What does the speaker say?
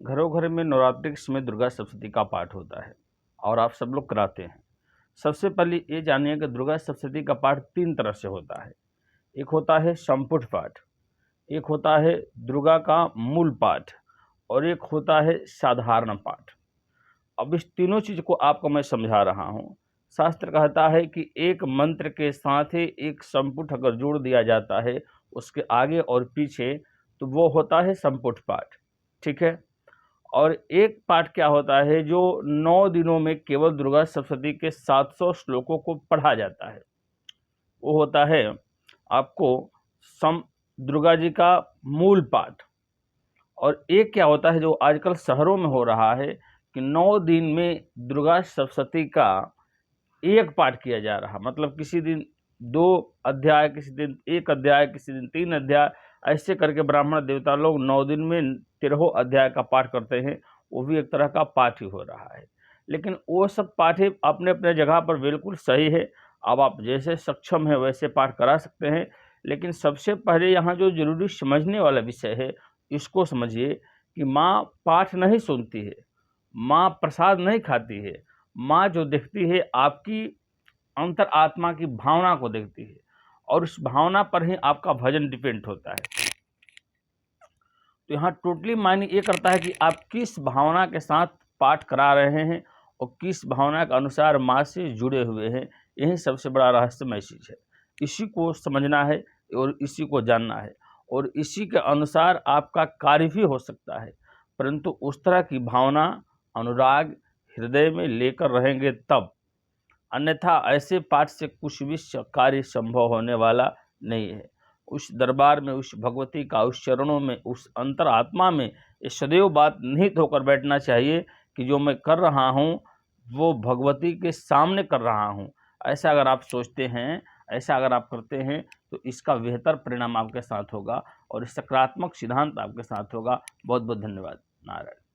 घरों घर में नवरात्रि के समय दुर्गा सप्तशती का पाठ होता है और आप सब लोग कराते हैं। सबसे पहले ये जानिए कि दुर्गा सप्तशती का पाठ 3 तरह से होता है। एक होता है संपुट पाठ, एक होता है दुर्गा का मूल पाठ और एक होता है साधारण पाठ। अब इस तीनों चीज़ को आपको मैं समझा रहा हूँ। शास्त्र कहता है कि एक मंत्र के साथ ही एक संपुट अगर जोड़ दिया जाता है उसके आगे और पीछे, तो वो होता है संपुट पाठ। ठीक है। और एक पाठ क्या होता है जो 9 दिनों में केवल दुर्गा सप्तशती के 700 श्लोकों को पढ़ा जाता है, वो होता है आपको दुर्गा जी का मूल पाठ। और एक क्या होता है जो आजकल शहरों में हो रहा है कि 9 दिन में दुर्गा सप्तशती का एक पाठ किया जा रहा, मतलब किसी दिन 2 अध्याय, किसी दिन 1 अध्याय, किसी दिन 3 अध्याय, ऐसे करके ब्राह्मण देवता लोग 9 दिन में 13 अध्याय का पाठ करते हैं। वो भी एक तरह का पाठ ही हो रहा है। लेकिन वो सब पाठ ही अपने अपने जगह पर बिल्कुल सही है। अब आप जैसे सक्षम है वैसे पाठ करा सकते हैं। लेकिन सबसे पहले यहाँ जो जरूरी समझने वाला विषय है, इसको समझिए कि माँ पाठ नहीं सुनती है, माँ प्रसाद नहीं खाती है। माँ जो देखती है आपकी अंतर आत्मा की भावना को देखती है और उस भावना पर ही आपका भजन डिपेंड होता है। तो यहाँ टोटली मायने ये करता है कि आप किस भावना के साथ पाठ करा रहे हैं और किस भावना के अनुसार माँ से जुड़े हुए हैं। यही सबसे बड़ा रहस्यमय चीज़ है। इसी को समझना है और इसी को जानना है और इसी के अनुसार आपका कार्य भी हो सकता है। परंतु उस तरह की भावना, अनुराग हृदय में लेकर रहेंगे तब, अन्यथा ऐसे पाठ से कुछ भी कार्य संभव होने वाला नहीं है। उस दरबार में, उस भगवती का, उस चरणों में, उस अंतर आत्मा में ये सदैव बात निहित होकर बैठना चाहिए कि जो मैं कर रहा हूँ वो भगवती के सामने कर रहा हूँ। ऐसा अगर आप सोचते हैं, ऐसा अगर आप करते हैं, तो इसका बेहतर परिणाम आपके साथ होगा और सकारात्मक सिद्धांत आपके साथ होगा। बहुत बहुत धन्यवाद। नारायण।